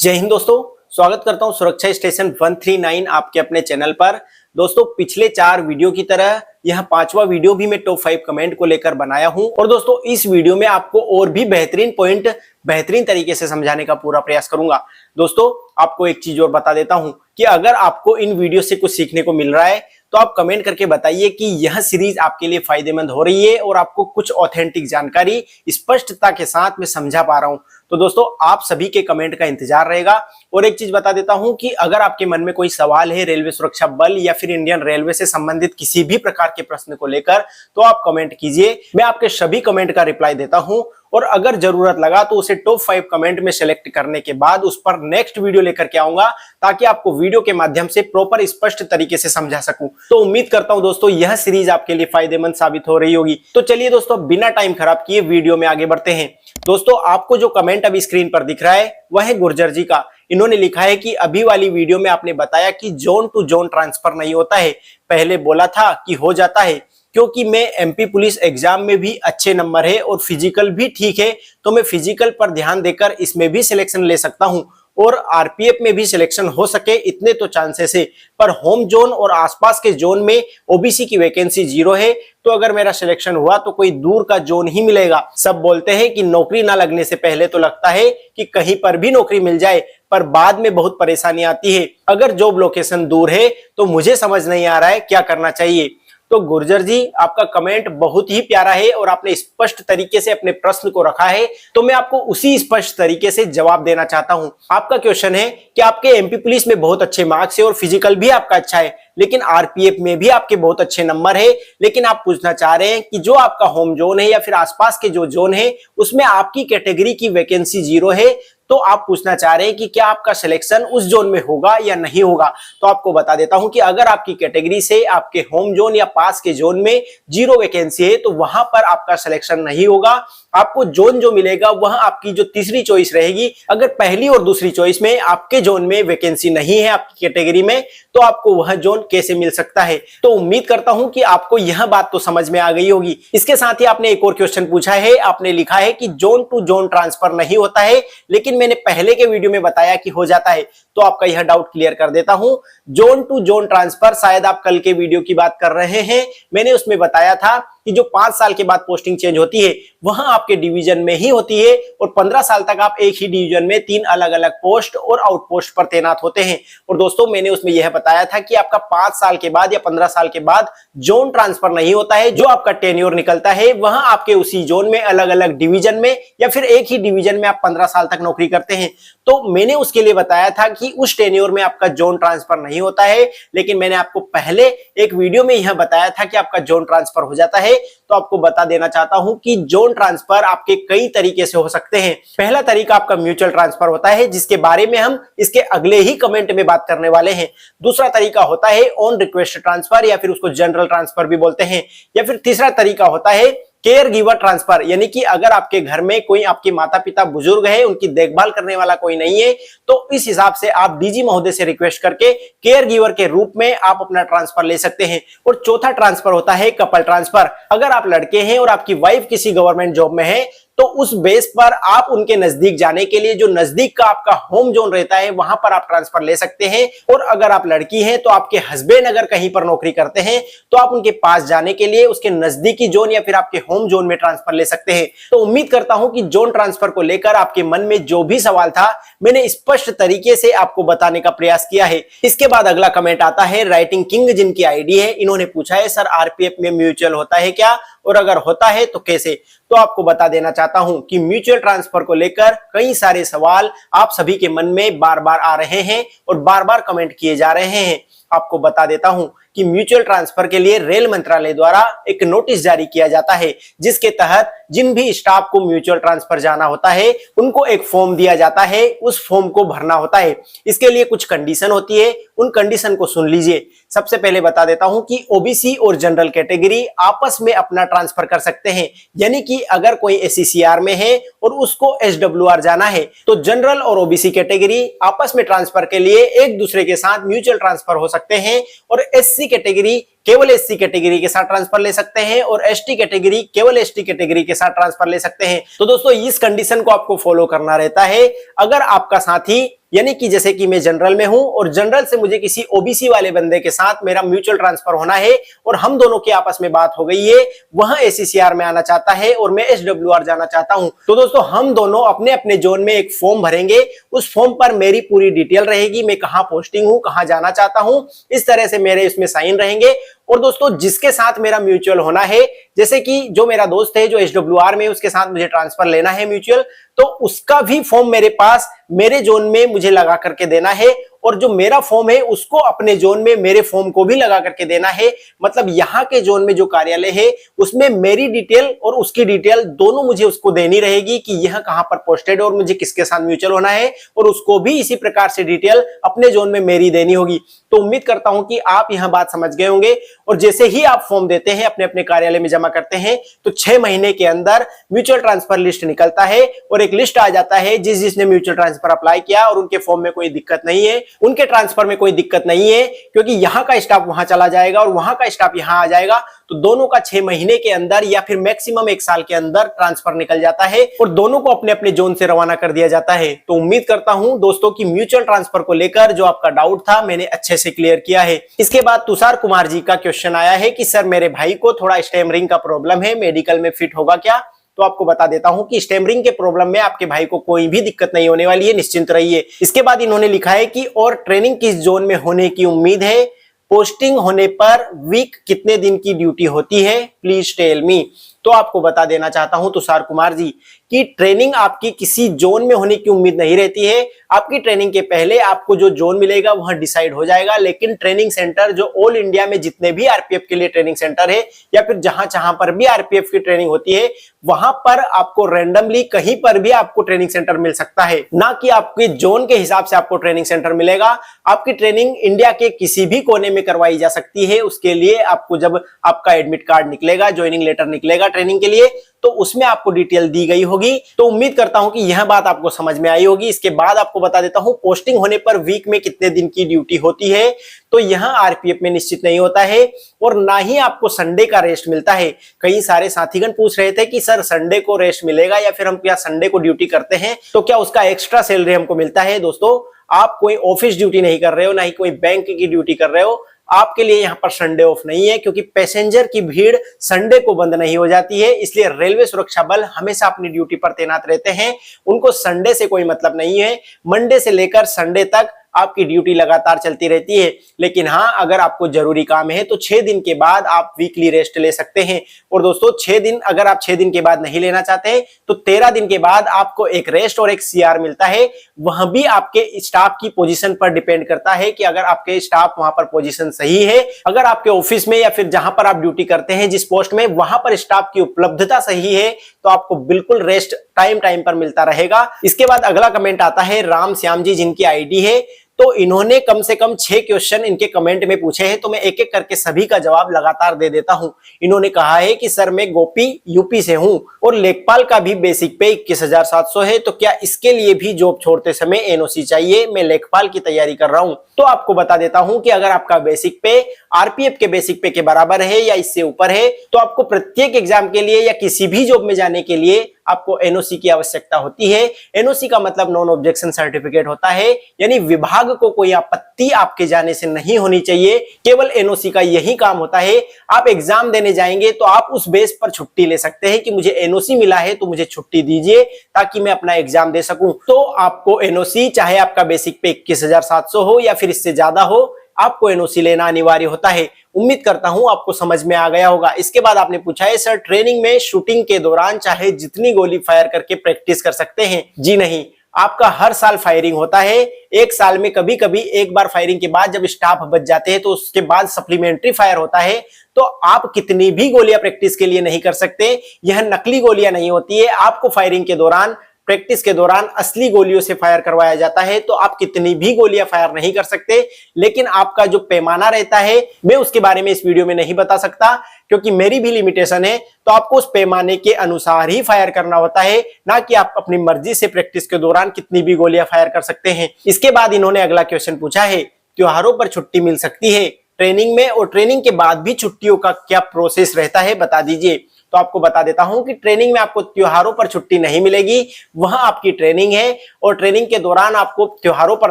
जय हिंद दोस्तों, स्वागत करता हूं सुरक्षा स्टेशन 139 आपके अपने चैनल पर। दोस्तों, पिछले 4 वीडियो की तरह यह 5वां वीडियो भी मैं टॉप 5 कमेंट को लेकर बनाया हूं। और दोस्तों, इस वीडियो में आपको और भी बेहतरीन पॉइंट बेहतरीन तरीके से समझाने का पूरा प्रयास करूंगा। दोस्तों, आपको एक चीज और बता देता हूं कि अगर आपको इन वीडियो से कुछ सीखने को मिल रहा है तो आप कमेंट करके बताइए कि यह सीरीज आपके लिए फायदेमंद हो रही है और आपको कुछ ऑथेंटिक जानकारी स्पष्टता के साथ मैं समझा पा रहा हूं। तो दोस्तों, आप सभी के कमेंट का इंतजार रहेगा। और एक चीज बता देता हूं कि अगर आपके मन में कोई सवाल है रेलवे सुरक्षा बल या फिर इंडियन रेलवे से संबंधित किसी भी प्रकार के प्रश्न को लेकर, तो आप कमेंट कीजिए। मैं आपके सभी कमेंट का रिप्लाई देता हूं और अगर जरूरत लगा तो उसे टॉप 5 कमेंट में सेलेक्ट करने के बाद उस पर नेक्स्ट वीडियो लेकर के आऊंगा, ताकि आपको वीडियो के माध्यम से प्रॉपर स्पष्ट तरीके से समझा सकूं। तो उम्मीद करता हूं दोस्तों, यह सीरीज आपके लिए फायदेमंद साबित हो रही होगी। तो चलिए दोस्तों, बिना टाइम खराब किए वीडियो में आगे बढ़ते हैं। दोस्तों, आपको जो कमेंट अभी स्क्रीन पर दिख रहा है वह है गुर्जर जी का। इन्होंने लिखा है कि अभी वाली वीडियो में आपने बताया कि जोन टू जोन ट्रांसफर नहीं होता है, पहले बोला था कि हो जाता है। क्योंकि मैं एमपी पुलिस एग्जाम में भी अच्छे नंबर है और फिजिकल भी ठीक है, तो मैं फिजिकल पर ध्यान देकर इसमें भी सिलेक्शन ले सकता हूं और आरपीएफ में भी सिलेक्शन हो सके, इतने तो चांसेस है। पर होम जोन और आसपास के जोन में ओबीसी की वैकेंसी 0 है, तो अगर मेरा सिलेक्शन हुआ तो कोई दूर का जोन ही मिलेगा। सब बोलते हैं कि नौकरी ना लगने से पहले तो लगता है कि कहीं पर भी नौकरी मिल जाए, पर बाद में बहुत परेशानी आती है। अगर जॉब लोकेशन दूर है तो मुझे समझ नहीं आ रहा है क्या करना चाहिए। तो गुर्जर जी, आपका कमेंट बहुत ही प्यारा है और आपने स्पष्ट तरीके से अपने प्रश्न को रखा है, तो मैं आपको उसी स्पष्ट तरीके से जवाब देना चाहता हूं। आपका क्वेश्चन है कि आपके एमपी पुलिस में बहुत अच्छे मार्क्स है और फिजिकल भी आपका अच्छा है, लेकिन आरपीएफ में भी आपके बहुत अच्छे नंबर है, लेकिन आप पूछना चाह रहे हैं कि जो आपका होम जोन है या फिर आसपास के जो जोन है उसमें आपकी कैटेगरी की वैकेंसी 0 है। तो आप पूछना चाह रहे हैं कि क्या आपका सिलेक्शन उस जोन में होगा या नहीं होगा। तो आपको बता देता हूं कि अगर आपकी कैटेगरी से आपके होम जोन या पास के जोन में 0 वैकेंसी है तो वहां पर आपका सिलेक्शन नहीं होगा। आपको जोन जो मिलेगा वह आपकी जो तीसरी चॉइस रहेगी। अगर पहली और दूसरी चॉइस में आपके जोन में वैकेंसी नहीं है आपकी कैटेगरी में, तो आपको वह जोन कैसे मिल सकता है। तो उम्मीद करता हूं कि आपको यह बात तो समझ में आ गई होगी। इसके साथ ही आपने एक और क्वेश्चन पूछा है। आपने लिखा है कि जोन टू जोन ट्रांसफर नहीं होता है, लेकिन मैंने पहले के वीडियो में बताया कि हो जाता है। तो आपका यह डाउट क्लियर कर देता हूं। जोन टू जोन ट्रांसफर, शायद आप कल के वीडियो की बात कर रहे हैं। मैंने उसमें बताया था कि जो 5 साल के बाद पोस्टिंग चेंज होती है वह आपके डिवीजन में ही होती है और 15 साल तक आप एक ही डिवीजन में 3 अलग अलग पोस्ट और आउटपोस्ट पर तैनात होते हैं। और दोस्तों, मैंने उसमें यह बताया था कि आपका 5 साल के बाद या 15 साल के बाद जोन ट्रांसफर नहीं होता है। जो आपका टेन्योर निकलता है वह आपके उसी जोन में अलग अलग डिवीजन में या फिर एक ही डिवीजन में आप 15 साल तक नौकरी करते हैं। तो मैंने उसके लिए बताया था कि उस टेन्योर में आपका जोन ट्रांसफर नहीं होता है, लेकिन मैंने आपको पहले एक वीडियो में यह बताया था कि आपका जोन ट्रांसफर हो जाता है। तो आपको बता देना चाहता हूं कि जोन ट्रांसफर आपके कई तरीके से हो सकते हैं। पहला तरीका आपका म्यूचुअल ट्रांसफर होता है, जिसके बारे में हम इसके अगले ही कमेंट में बात करने वाले हैं। दूसरा तरीका होता है ऑन रिक्वेस्ट ट्रांसफर, या फिर उसको जनरल ट्रांसफर भी बोलते हैं। या फिर तीसरा तरीका होता है केयर गिवर ट्रांसफर, यानी कि अगर आपके घर में कोई आपके माता पिता बुजुर्ग है, उनकी देखभाल करने वाला कोई नहीं है, तो इस हिसाब से आप डीजी महोदय से रिक्वेस्ट करके केयर गिवर के रूप में आप अपना ट्रांसफर ले सकते हैं। और चौथा ट्रांसफर होता है कपल ट्रांसफर। अगर आप लड़के हैं और आपकी वाइफ किसी गवर्नमेंट जॉब में है, तो उस बेस पर आप उनके नजदीक जाने के लिए जो नजदीक का आपका होम जोन रहता है वहां पर आप ट्रांसफर ले सकते हैं। और अगर आप लड़की हैं तो आपके हस्बैंड अगर कहीं पर नौकरी करते हैं तो आप उनके पास जाने के लिए उसके नजदीकी जोन या फिर आपके होम जोन में ट्रांसफर ले सकते हैं। तो उम्मीद करता हूं कि जोन ट्रांसफर को लेकर आपके मन में जो भी सवाल था मैंने स्पष्ट तरीके से आपको बताने का प्रयास किया है। इसके बाद अगला कमेंट आता है राइटिंग किंग, जिनकी आईडी है। इन्होंने पूछा है, सर आरपीएफ में म्यूचुअल होता है क्या, और अगर होता है तो कैसे। तो आपको बता देना चाहता हूं कि म्यूचुअल ट्रांसफर को लेकर कई सारे सवाल आप सभी के मन में बार बार आ रहे हैं और बार बार कमेंट किए जा रहे हैं। आपको बता देता हूं कि म्यूचुअल ट्रांसफर के लिए रेल मंत्रालय द्वारा एक नोटिस जारी किया जाता है, जिसके तहत जिन भी स्टाफ को म्यूचुअल ट्रांसफर जाना होता है उनको एक फॉर्म दिया जाता है, उस फॉर्म को भरना होता है। इसके लिए कुछ कंडीशन होती है, उन कंडीशन को सुन लीजिए। सबसे पहले बता देता हूं कि ओबीसी और जनरल कैटेगरी आपस में अपना ट्रांसफर कर सकते हैं, यानी कि अगर कोई एससीसीआर में है और उसको एसडब्ल्यूआर जाना है तो जनरल और ओबीसी कैटेगरी आपस में ट्रांसफर के लिए एक दूसरे के साथ म्यूचुअल ट्रांसफर हो सकते हैं। और एससी कैटेगरी केवल एससी कैटेगरी के साथ ट्रांसफर ले सकते हैं और एसटी कैटेगरी केवल एसटी कैटेगरी के साथ ट्रांसफर ले सकते हैं। तो दोस्तों इस कंडीशन को आपको फॉलो करना रहता है। अगर आपका साथी यानी कि जैसे कि मैं जनरल में हूं और जनरल से मुझे किसी ओबीसी वाले बंदे के साथ मेरा म्यूचुअल ट्रांसफर होना है और हम दोनों की आपस में बात हो गई है, वह एसीसीआर में आना चाहता है और मैं एसडब्ल्यूआर जाना चाहता हूं, तो दोस्तों हम दोनों अपने अपने जोन में एक फॉर्म भरेंगे। उस फॉर्म पर मेरी पूरी डिटेल रहेगी, मैं कहां पोस्टिंग हूं, कहां जाना चाहता हूं, इस तरह से मेरे इसमें साइन रहेंगे। और दोस्तों जिसके साथ मेरा म्यूचुअल होना है, जैसे कि जो मेरा दोस्त है जो एसडब्ल्यूआर में, उसके साथ मुझे ट्रांसफर लेना है म्यूचुअल, तो उसका भी फॉर्म मेरे पास मेरे जोन में मुझे लगा करके देना है और जो मेरा फॉर्म है उसको अपने जोन में मेरे फॉर्म को भी लगा करके देना है। मतलब यहाँ के जोन में जो कार्यालय है उसमें मेरी डिटेल और उसकी डिटेल दोनों मुझे उसको देनी रहेगी कि यह कहां पर पोस्टेड और मुझे किसके साथ म्यूचुअल होना है, और उसको भी इसी प्रकार से डिटेल अपने जोन में मेरी देनी होगी। तो उम्मीद करता हूं कि आप यह बात समझ गए होंगे। और जैसे ही आप फॉर्म देते हैं, अपने अपने कार्यालय में जमा करते हैं, तो 6 महीने के अंदर म्यूचुअल ट्रांसफर लिस्ट निकलता है और एक लिस्ट आ जाता है जिसने म्यूचुअल ट्रांसफर अप्लाई किया और उनके फॉर्म में कोई दिक्कत नहीं है, उनके ट्रांसफर में कोई दिक्कत नहीं है, क्योंकि यहां का स्टाफ वहां चला जाएगा और वहां का स्टाफ यहां आ जाएगा, तो दोनों का 6 महीने के अंदर या फिर मैक्सिमम 1 साल के अंदर ट्रांसफर निकल जाता है और दोनों को अपने अपने जोन से रवाना कर दिया जाता है। तो उम्मीद करता हूं दोस्तों की म्यूचुअल ट्रांसफर को लेकर जो आपका डाउट था मैंने अच्छे से क्लियर किया है। इसके बाद तुषार कुमार जी का क्वेश्चन आया है कि सर मेरे भाई को थोड़ा स्टैमरिंग का प्रॉब्लम है, मेडिकल में फिट होगा क्या? तो आपको बता देता हूं कि स्टैमरिंग के प्रॉब्लम में आपके भाई को कोई भी दिक्कत नहीं होने वाली है, निश्चिंत रहिए। इसके बाद इन्होंने लिखा है कि और ट्रेनिंग किस जोन में होने की उम्मीद है, पोस्टिंग होने पर वीक कितने दिन की ड्यूटी होती है, प्लीज टेल मी। तो आपको बता देना चाहता हूं तुषार कुमार जी कि ट्रेनिंग आपकी किसी जोन में होने की उम्मीद नहीं रहती है। आपकी ट्रेनिंग के पहले आपको जो जोन मिलेगा वह डिसाइड हो जाएगा, लेकिन ट्रेनिंग सेंटर जो ऑल इंडिया में जितने भी आरपीएफ के लिए ट्रेनिंग सेंटर है या फिर जहां जहां पर भी आरपीएफ की ट्रेनिंग होती है, वहां पर आपको रैंडमली कहीं पर भी आपको ट्रेनिंग सेंटर मिल सकता है, ना कि आपके जोन के हिसाब से आपको ट्रेनिंग सेंटर मिलेगा। आपकी ट्रेनिंग इंडिया के किसी भी कोने में करवाई जा सकती है। उसके लिए आपको जब आपका एडमिट कार्ड निकलेगा, ज्वाइनिंग लेटर निकलेगा ट्रेनिंग के लिए, तो उसमें आपको डिटेल दी गई होगी। तो उम्मीद करता हूं कि यह बात आपको समझ में आई होगी। इसके बाद आपको बता देता हूं पोस्टिंग होने पर वीक में कितने दिन की ड्यूटी होती है। तो यह आरपीएफ में निश्चित नहीं होता है और ना ही आपको संडे का रेस्ट मिलता है। कई सारे साथीगण पूछ रहे थे कि सर संडे को रेस्ट मिलेगा या फिर हम क्या संडे को ड्यूटी करते हैं तो क्या उसका एक्स्ट्रा सैलरी हमको मिलता है? दोस्तों आप कोई ऑफिस ड्यूटी नहीं कर रहे हो, ना ही कोई बैंक की ड्यूटी कर रहे हो, आपके लिए यहां पर संडे ऑफ नहीं है, क्योंकि पैसेंजर की भीड़ संडे को बंद नहीं हो जाती है। इसलिए रेलवे सुरक्षा बल हमेशा अपनी ड्यूटी पर तैनात रहते हैं, उनको संडे से कोई मतलब नहीं है। मंडे से लेकर संडे तक आपकी ड्यूटी लगातार चलती रहती है। लेकिन हाँ, अगर आपको जरूरी काम है तो 6 दिन के बाद आप वीकली रेस्ट ले सकते हैं। और दोस्तों 6 दिन, अगर आप 6 दिन के बाद नहीं लेना चाहते तो 13 दिन के बाद आपको एक रेस्ट और एक सीआर मिलता है। वह भी आपके स्टाफ की पोजीशन पर डिपेंड करता है कि अगर आपके स्टाफ वहां पर पोजीशन सही है, अगर आपके ऑफिस में या फिर जहां पर आप ड्यूटी करते हैं जिस पोस्ट में, वहां पर स्टाफ की उपलब्धता सही है, तो आपको बिल्कुल रेस्ट टाइम टाइम पर मिलता रहेगा। इसके बाद अगला कमेंट आता है राम श्याम जी, जिनकी आईडी है, तो इन्होंने कम से कम 6 क्वेश्चन इनके कमेंट में पूछे हैं, तो मैं एक एक करके सभी का जवाब लगातार दे देता हूं। इन्होंने कहा है कि सर मैं गोपी यूपी से हूं और लेखपाल का भी बेसिक पे 21,700 है, तो क्या इसके लिए भी जॉब छोड़ते समय एनओसी चाहिए? मैं लेखपाल की तैयारी कर रहा हूं। तो आपको बता देता हूं कि अगर आपका बेसिक पे आरपीएफ के बेसिक पे के बराबर है या इससे ऊपर है, तो आपको प्रत्येक एग्जाम के लिए या किसी भी जॉब में जाने के लिए आपको एनओसी की आवश्यकता होती है। एनओसी का मतलब नॉन ऑब्जेक्शन सर्टिफिकेट होता है, यानी विभाग को कोई आपत्ति आपके जाने से नहीं होनी चाहिए। केवल एनओसी का यही काम होता है। आप एग्जाम देने जाएंगे तो आप उस बेस पर छुट्टी ले सकते हैं कि मुझे एनओसी मिला है तो मुझे छुट्टी दीजिए ताकि मैं अपना एग्जाम दे सकूं। तो आपको एनओसी, चाहे आपका बेसिक पे 21,700 हो या फिर इससे ज्यादा हो, आपको एनओसी लेना अनिवार्य होता है। उम्मीद करता हूं आपको समझ में आ गया होगा। इसके बाद आपने पूछा है सर ट्रेनिंग में शूटिंग के दौरान चाहे जितनी गोली फायर करके प्रैक्टिस कर सकते हैं? जी नहीं, आपका हर साल फायरिंग होता है। एक साल में कभी कभी एक बार फायरिंग के बाद जब स्टाफ बच जाते हैं तो उसके बाद सप्लीमेंट्री फायर होता है, तो आप कितनी भी गोलियां प्रैक्टिस के लिए नहीं कर सकते। यह नकली गोलियां नहीं होती है। आपको फायरिंग के दौरान, प्रैक्टिस के दौरान असली गोलियों से फायर करवाया जाता है, तो आप कितनी भी गोलियां फायर नहीं कर सकते। लेकिन आपका जो पैमाना रहता है, मैं उसके बारे में इस वीडियो में नहीं बता सकता क्योंकि मेरी भी लिमिटेशन है। तो आपको उस पैमाने के अनुसार ही फायर करना होता है, ना कि आप अपनी मर्जी से प्रैक्टिस के दौरान कितनी भी गोलियां फायर कर सकते हैं। इसके बाद इन्होंने अगला क्वेश्चन पूछा है त्योहारों पर छुट्टी मिल सकती है? ट्रेनिंग में और ट्रेनिंग के बाद भी छुट्टियों का क्या प्रोसेस रहता है बता दीजिए। तो आपको बता देता हूं कि ट्रेनिंग में आपको त्योहारों पर छुट्टी नहीं मिलेगी, वहां आपकी ट्रेनिंग है और ट्रेनिंग के दौरान आपको त्योहारों पर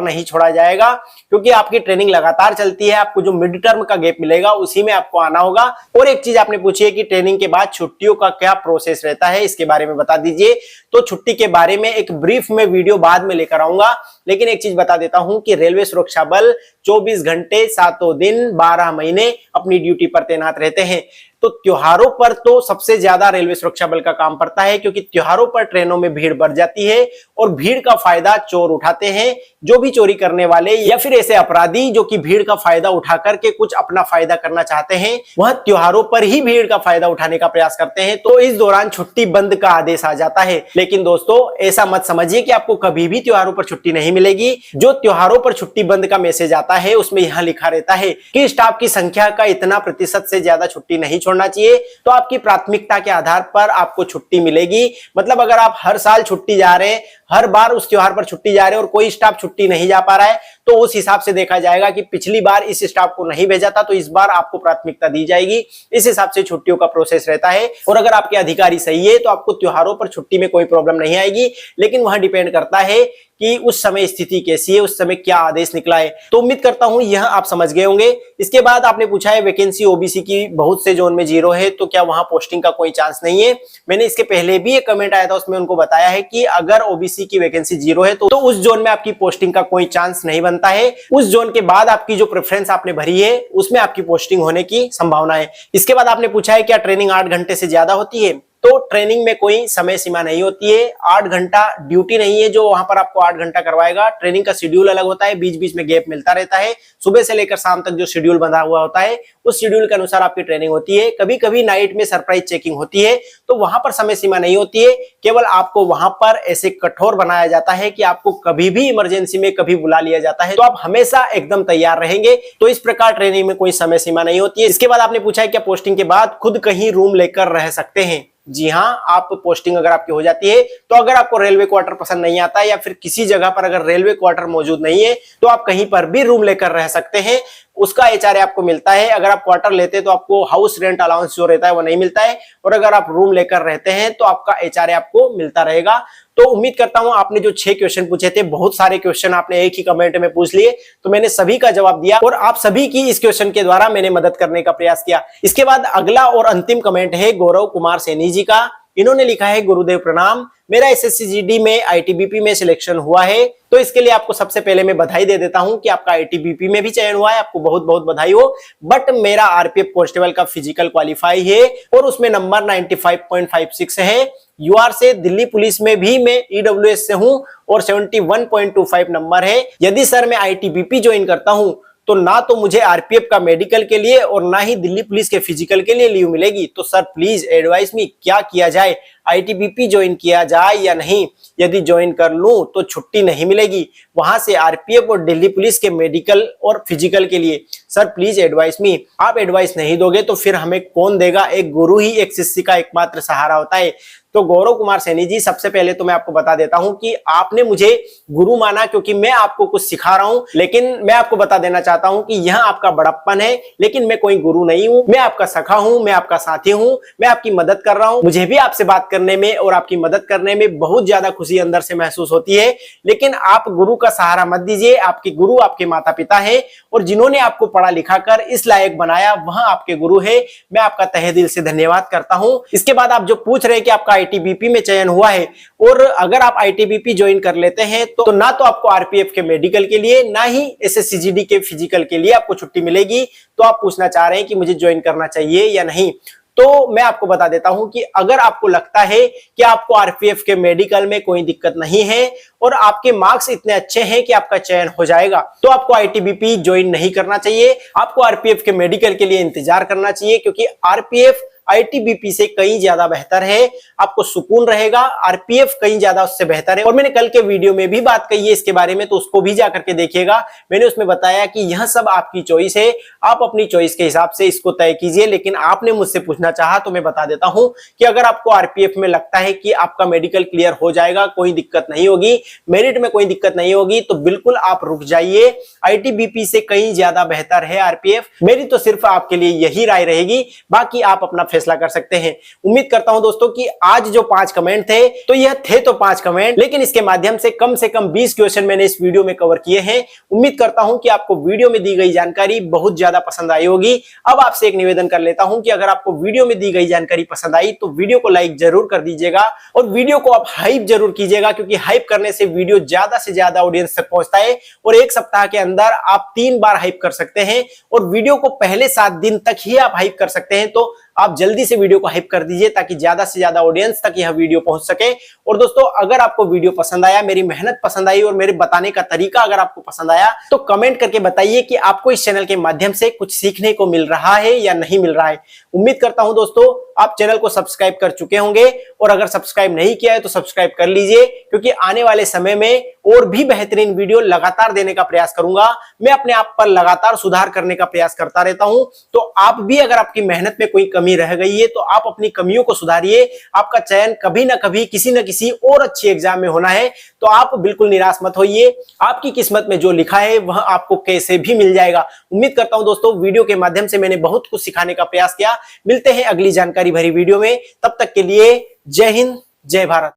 नहीं छोड़ा जाएगा, क्योंकि आपकी ट्रेनिंग लगातार चलती है। आपको जो मिड टर्म का गैप मिलेगा उसी में आपको आना होगा। और एक चीज आपने पूछी है कि ट्रेनिंग के बाद छुट्टियों का क्या प्रोसेस रहता है, इसके बारे में बता दीजिए। तो छुट्टी के बारे में एक ब्रीफ में वीडियो बाद में लेकर आऊंगा, लेकिन एक चीज बता देता हूं कि रेलवे सुरक्षा बल 24 घंटे 7 दिन 12 महीने अपनी ड्यूटी पर तैनात रहते हैं। तो त्योहारों पर तो सबसे ज्यादा रेलवे सुरक्षा बल का काम पड़ता है, क्योंकि त्योहारों पर ट्रेनों में भीड़ बढ़ जाती है और भीड़ का फायदा चोर उठाते हैं। जो भी चोरी करने वाले या फिर ऐसे अपराधी जो कि भीड़ का फायदा उठा करके कुछ अपना फायदा करना चाहते हैं, वह त्योहारों पर ही भीड़ का फायदा उठाने का प्रयास करते हैं। तो इस दौरान छुट्टी बंद का आदेश आ जाता है। लेकिन दोस्तों ऐसा मत समझिए कि आपको कभी भी त्योहारों पर छुट्टी नहीं मिलेगी। जो त्योहारों पर छुट्टी बंद का मैसेज आता है उसमें यहां लिखा रहता है कि स्टाफ की संख्या का इतना प्रतिशत से ज्यादा छुट्टी नहीं छोड़ना चाहिए। तो आपकी प्राथमिकता के आधार पर आपको छुट्टी मिलेगी। मतलब अगर आप हर साल छुट्टी जा रहे हैं, हर बार उस त्योहार पर छुट्टी जा रहे हैं और कोई स्टाफ छुट्टी नहीं जा पा रहा है, तो उस हिसाब से देखा जाएगा कि पिछली बार इस स्टाफ को नहीं भेजा था तो इस बार आपको प्राथमिकता दी जाएगी। इस हिसाब से छुट्टियों का प्रोसेस रहता है। और अगर आपके अधिकारी सही है तो आपको त्योहारों पर छुट्टी में कोई प्रॉब्लम नहीं आएगी, लेकिन वह डिपेंड करता है कि उस समय स्थिति कैसी है, उस समय क्या आदेश निकला है। तो उम्मीद करता हूं यह आप समझ गए होंगे। इसके बाद आपने पूछा है वैकेंसी ओबीसी की बहुत से जोन में 0 है, तो क्या वहां पोस्टिंग का कोई चांस नहीं है। मैंने इसके पहले भी एक कमेंट आया था, उसमें उनको बताया है कि अगर ओबीसी की वैकेंसी 0 है तो उस जोन में आपकी पोस्टिंग का कोई चांस नहीं बनता है। उस जोन के बाद आपकी जो प्रेफरेंस आपने भरी है उसमें आपकी पोस्टिंग होने की संभावना है। इसके बाद आपने पूछा है क्या ट्रेनिंग 8 घंटे से ज्यादा होती है। तो ट्रेनिंग में कोई समय सीमा नहीं होती है। 8 घंटा ड्यूटी नहीं है जो वहां पर आपको 8 घंटा करवाएगा। ट्रेनिंग का शेड्यूल अलग होता है, बीच बीच में गैप मिलता रहता है। सुबह से लेकर शाम तक जो शेड्यूल बंधा हुआ होता है उस शेड्यूल के अनुसार आपकी ट्रेनिंग होती है। कभी कभी नाइट में सरप्राइज चेकिंग होती है, तो वहां पर समय सीमा नहीं होती है। केवल आपको वहां पर ऐसे कठोर बनाया जाता है कि आपको कभी भी इमरजेंसी में कभी बुला लिया जाता है, तो आप हमेशा एकदम तैयार रहेंगे। तो इस प्रकार ट्रेनिंग में कोई समय सीमा नहीं होती है। इसके बाद आपने पूछा है क्या पोस्टिंग के बाद खुद कहीं रूम लेकर रह सकते हैं। जी हां, आप पोस्टिंग अगर आपकी हो जाती है तो अगर आपको रेलवे क्वार्टर पसंद नहीं आता या फिर किसी जगह पर अगर रेलवे क्वार्टर मौजूद नहीं है तो आप कहीं पर भी रूम लेकर रह सकते हैं। उसका एचआरए आपको मिलता है। अगर आप क्वार्टर लेते हैं तो आपको हाउस रेंट अलाउंस जो रहता है वो नहीं मिलता है, और अगर आप रूम लेकर रहते हैं तो आपका एचआरए आपको मिलता रहेगा। तो उम्मीद करता हूं आपने जो 6 क्वेश्चन पूछे थे, बहुत सारे क्वेश्चन आपने एक ही कमेंट में पूछ लिए, तो मैंने सभी का जवाब दिया और आप सभी की इस क्वेश्चन के द्वारा मैंने मदद करने का प्रयास किया। इसके बाद अगला और अंतिम कमेंट है गौरव कुमार सैनी जी का। इन्होंने लिखा है गुरुदेव प्रणाम, मेरा एसएससी-जीडी में आईटीबीपी में सिलेक्शन हुआ है। तो इसके लिए आपको सबसे पहले मैं बधाई दे देता हूं कि आपका आईटीबीपी में भी चयन हुआ है, आपको बहुत बहुत बधाई हो। बट मेरा आरपीएफ कांस्टेबल का फिजिकल क्वालिफाई है और उसमें नंबर 95.56 है। यूआर से दिल्ली पुलिस में भी मैं ईडब्ल्यूएस से हूं और 71.25 नंबर है। यदि सर मैं आईटीबीपी ज्वाइन करता हूं तो ना तो मुझे आरपीएफ का मेडिकल के लिए और ना ही दिल्ली पुलिस के फिजिकल के लिए लीव मिलेगी। तो सर प्लीज एडवाइस मी, क्या किया जाए, आईटीबीपी ज्वाइन किया जाए या नहीं। यदि ज्वाइन कर लूं तो छुट्टी नहीं मिलेगी वहां से आरपीएफ और दिल्ली पुलिस के मेडिकल और फिजिकल के लिए। सर प्लीज एडवाइस मी। आप एडवाइस नहीं दोगे तो फिर हमें कौन देगा। एक गुरु ही एक शिष्य का एकमात्र सहारा होता है। तो गौरव कुमार सैनी जी, सबसे पहले तो मैं आपको बता देता हूं कि आपने मुझे गुरु माना क्योंकि मैं आपको कुछ सिखा रहा हूं, लेकिन मैं आपको बता देना चाहता हूं कि यह आपका बड़प्पन है, लेकिन मैं कोई गुरु नहीं हूं। मैं आपका सखा हूं, मैं आपका साथी हूं, मैं आपकी मदद कर रहा हूं। मुझे भी आपसे बात करने में और आपकी मदद करने में बहुत ज्यादा खुशी अंदर से महसूस होती है, लेकिन आप गुरु का सहारा मत दीजिए। आपके गुरु आपके माता पिता है और जिन्होंने आपको पढ़ा लिखा कर इस लायक बनाया वह आपके गुरु है। मैं आपका तहे दिल से धन्यवाद करता हूं। इसके बाद आप जो पूछ रहे हैं कि आपका आईटीबीपी में चयन हुआ है और अगर आप आईटीबीपी ज्वाइन कर लेते हैं तो ना तो आपको आरपीएफ के मेडिकल के लिए ना ही एसएससी-जीडी के फिजिकल के लिए आपको छुट्टी मिलेगी। तो आप पूछना चाह रहे हैं कि मुझे ज्वाइन करना चाहिए या नहीं। तो मैं आपको बता देता हूं कि अगर आपको लगता है कि आपको आरपीएफ के मेडिकल में कोई दिक्कत नहीं है और आपके मार्क्स इतने अच्छे हैं कि आपका चयन हो जाएगा, तो आपको आईटीबीपी ज्वाइन नहीं करना चाहिए। आपको आरपीएफ के मेडिकल के लिए इंतजार करना चाहिए, क्योंकि आरपीएफ आईटीबीपी से कहीं ज्यादा बेहतर है, आपको सुकून रहेगा। आरपीएफ कहीं ज्यादा उससे बेहतर है। और मैंने कल के वीडियो में भी बात कही है इसके बारे में, तो उसको भी जाकर के देखिएगा। मैंने उसमें बताया कि यह सब आपकी चॉइस है, आप अपनी चॉइस के हिसाब से इसको तय कीजिए। लेकिन आपने मुझसे पूछना चाहा तो मैं बता देता हूं कि अगर आपको आरपीएफ में लगता है कि आपका मेडिकल क्लियर हो जाएगा, कोई दिक्कत नहीं होगी, मेरिट में कोई दिक्कत नहीं होगी, तो बिल्कुल आप रुक जाइए। आईटीबीपी से कहीं ज्यादा बेहतर है आरपीएफ। मेरी तो सिर्फ आपके लिए यही राय रहेगी, बाकी आप अपना फैसला कर सकते हैं। उम्मीद करता हूं दोस्तों कि आज जो 5 कमेंट थे, तो यह थे तो 5 कमेंट, लेकिन इसके माध्यम से कम 20 क्वेश्चन मैंने इस वीडियो में कवर किए हैं। उम्मीद करता हूं कि आपको वीडियो में दी गई जानकारी बहुत ज्यादा पसंद आई होगी। अब आपसे एक निवेदन कर लेता हूं कि अगर आपको वीडियो में दी गई जानकारी पसंद आई तो वीडियो को लाइक जरूर कर दीजिएगा और वीडियो को आप हाइप जरूर कीजिएगा, क्योंकि हाइप करने से वीडियो ज्यादा से ज्यादा ऑडियंस तक पहुंचता है और एक सप्ताह के अंदर आप 3 बार हाइप कर सकते हैं और वीडियो को पहले 7 दिन तक ही आप हाइप कर सकते हैं। तो आप जल्दी से वीडियो को हाइप कर दीजिए ताकि ज्यादा से ज्यादा ऑडियंस तक यह वीडियो पहुंच सके। और दोस्तों, अगर आपको वीडियो पसंद आया, मेरी मेहनत पसंद आई और मेरे बताने का तरीका अगर आपको पसंद आया, तो कमेंट करके बताइए कि आपको इस चैनल के माध्यम से कुछ सीखने को मिल रहा है या नहीं मिल रहा है। उम्मीद करता हूं दोस्तों आप चैनल को सब्सक्राइब कर चुके होंगे और अगर सब्सक्राइब नहीं किया है तो सब्सक्राइब कर लीजिए, क्योंकि आने वाले समय में और भी बेहतरीन वीडियो लगातार देने का प्रयास करूंगा। मैं अपने आप पर लगातार सुधार करने का प्रयास करता रहता हूं, तो आप भी अगर आपकी मेहनत में कोई कमी रह गई है तो आप अपनी कमियों को सुधारिए। आपका चयन कभी ना कभी किसी न किसी और अच्छी एग्जाम में होना है, तो आप बिल्कुल निराश मत होइए। आपकी किस्मत में जो लिखा है वह आपको कैसे भी मिल जाएगा। उम्मीद करता हूं दोस्तों वीडियो के माध्यम से मैंने बहुत कुछ सिखाने का प्रयास किया। मिलते हैं अगली जानकारी भरी वीडियो में, तब तक के लिए जय हिंद, जय भारत।